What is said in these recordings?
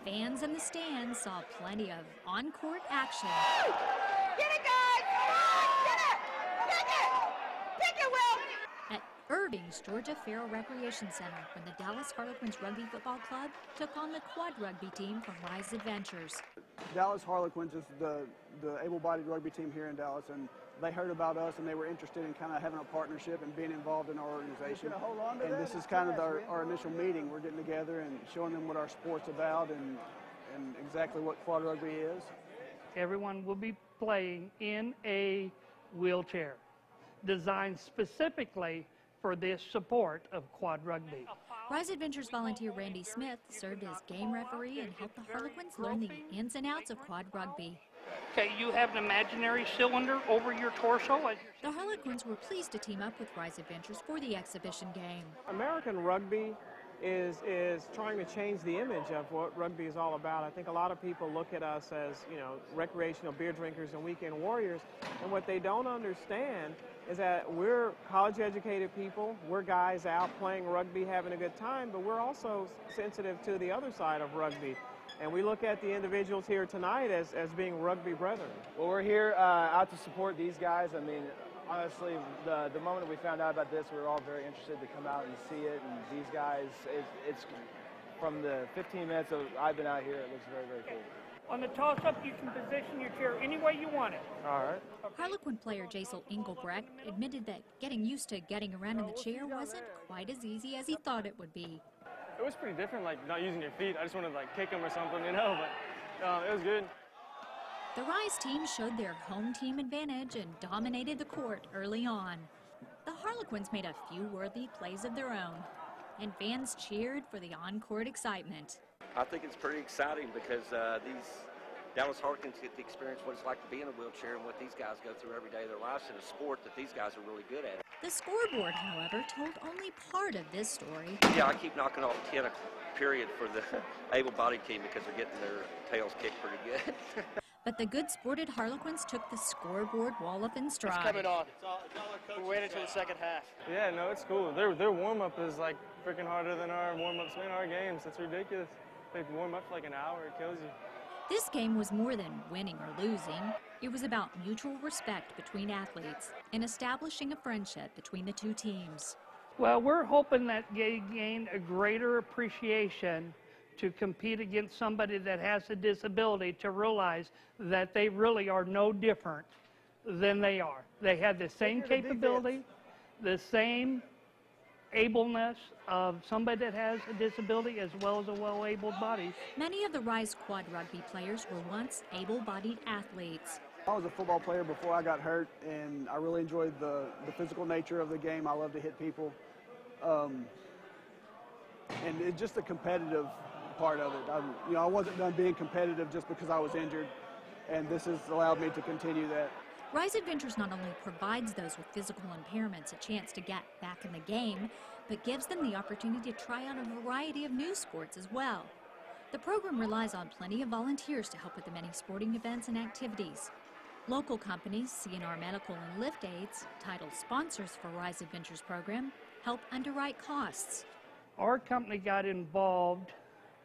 Fans in the stands saw plenty of on-court action. Get it, guys! Come on! Get it! Pick it! Pick it, Will! At Irving's Georgia Farrow Recreation Center, when the Dallas Harlequins Rugby Football Club took on the quad rugby team from Rise Adventures. Dallas Harlequins is the able-bodied rugby team here in Dallas, and they heard about us and they were interested in kind of having a partnership and being involved in our organization. And this is kind of our initial meeting. We're getting together and showing them what our sport's about and exactly what quad rugby is. Everyone will be playing in a wheelchair designed specifically for this support of quad rugby. Rise Adventures volunteer Randy Smith served as game referee and helped the Harlequins learn the ins and outs of quad rugby. Okay, you have an imaginary cylinder over your torso. The Harlequins were pleased to team up with Rise Adventures for the exhibition game. American rugby is trying to change the image of what rugby is all about. I think a lot of people look at us as, recreational beer drinkers and weekend warriors, and what they don't understand is that we're college-educated people. We're guys out playing rugby, having a good time, but we're also sensitive to the other side of rugby. And we look at the individuals here tonight as being rugby brethren. Well, we're here out to support these guys. I mean, honestly, the moment we found out about this, we were all very interested to come out and see it. And these guys, it's from the 15 minutes that I've been out here, it looks very, very cool. On the toss-up, you can position your chair any way you want it. All right. Harlequin player Jason Engelbrecht admitted that getting used to getting around in the chair wasn't quite as easy as he thought it would be. It was pretty different, like not using your feet. I just wanted to kick them or something, but it was good. The Rise team showed their home team advantage and dominated the court early on. The Harlequins made a few worthy plays of their own, and fans cheered for the on-court excitement. I think it's pretty exciting because these Dallas Harlequins get to experience what it's like to be in a wheelchair and what these guys go through every day of their lives in a sport that these guys are really good at. The scoreboard, however, told only part of this story. Yeah, I keep knocking off 10 a period for the able-bodied team because they're getting their tails kicked pretty good. But the good-sported Harlequins took the scoreboard wall up in stride. It's coming on. We're waiting until the second half. Yeah, no, it's cool. Their warm-up is freaking harder than our warm-ups in our games. That's ridiculous. They warm up for an hour, it kills you. This game was more than winning or losing. It was about mutual respect between athletes and establishing a friendship between the two teams. Well, we're hoping that they gain a greater appreciation to compete against somebody that has a disability, to realize that they really are no different than they are. They have the same capability, the same ableness of somebody that has a disability as well as a well-abled body. Many of the Rise quad rugby players were once able-bodied athletes. I was a football player before I got hurt, and I really enjoyed the physical nature of the game. I love to hit people. And it's just the competitive part of it. I wasn't done being competitive just because I was injured, and this has allowed me to continue that. Rise Adventures not only provides those with physical impairments a chance to get back in the game, but gives them the opportunity to try out a variety of new sports as well. The program relies on plenty of volunteers to help with the many sporting events and activities. Local companies, CNR Medical and Lift Aids, titled sponsors for Rise Adventures program, help underwrite costs. Our company got involved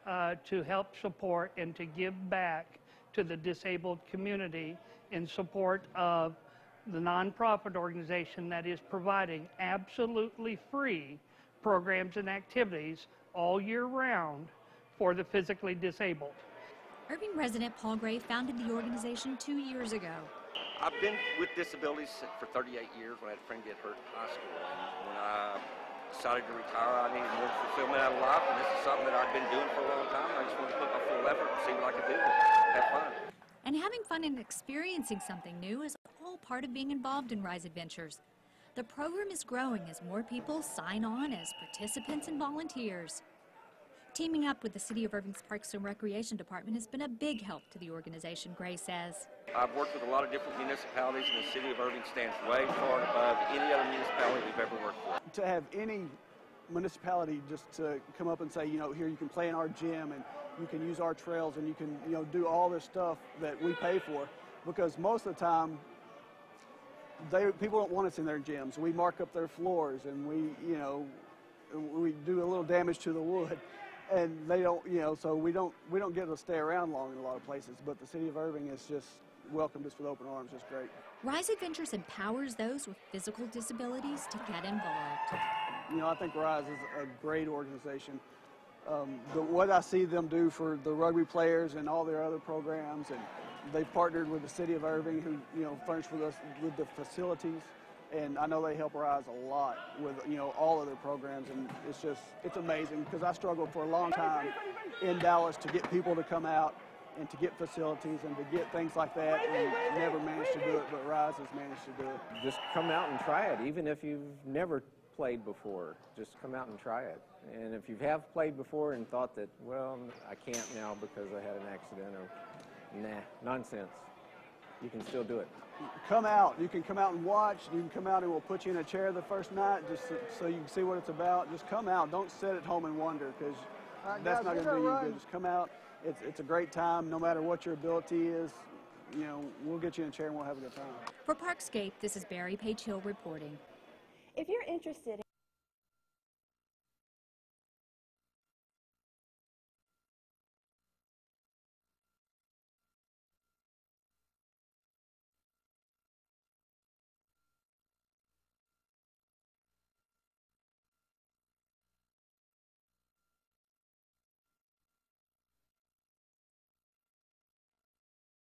to help support and to give back to the disabled community in support of the nonprofit organization that is providing absolutely free programs and activities all year round for the physically disabled. Irving resident Paul Gray founded the organization 2 years ago. I've been with disabilities for 38 years when I had a friend get hurt in high school. And when I decided to retire, I needed more fulfillment out of life, and this is something that I've been doing for a long time. I just wanted to put my full effort and see what I could do and have fun. And having fun and experiencing something new is all part of being involved in Rise Adventures. The program is growing as more people sign on as participants and volunteers. Teaming up with the City of Irving's Parks and Recreation Department has been a big help to the organization, Gray says. I've worked with a lot of different municipalities, and the City of Irving stands way far above any other municipality we've ever worked for. To have any municipality just to come up and say, here you can play in our gym and you can use our trails and you can, do all this stuff that we pay for, because most of the time people don't want us in their gyms. We mark up their floors and we do a little damage to the wood. And they don't, so we don't get to stay around long in a lot of places, but the city of Irving is just welcomed us with open arms. It's great. Rise Adventures empowers those with physical disabilities to get involved. I think Rise is a great organization. What I see them do for the rugby players and all their other programs, and they've partnered with the city of Irving, who furnished with us with the facilities, and I know they help Rise a lot with all of their programs, and it's amazing because I struggled for a long time in Dallas to get people to come out and to get facilities and to get things like that, and never managed to do it, but Rise has managed to do it. Just come out and try it, even if you've never played before. Just come out and try it. And if you have played before and thought that, well, I can't now because I had an accident, or nah, nonsense. You can still do it. Come out. You can come out and watch. You can come out and we'll put you in a chair the first night just so you can see what it's about. Just come out. Don't sit at home and wonder, because that's not going to do you good. Just come out. It's a great time. No matter what your ability is, we'll get you in a chair and we'll have a good time. For Parkscape, this is Barry Page Hill reporting. If you're interested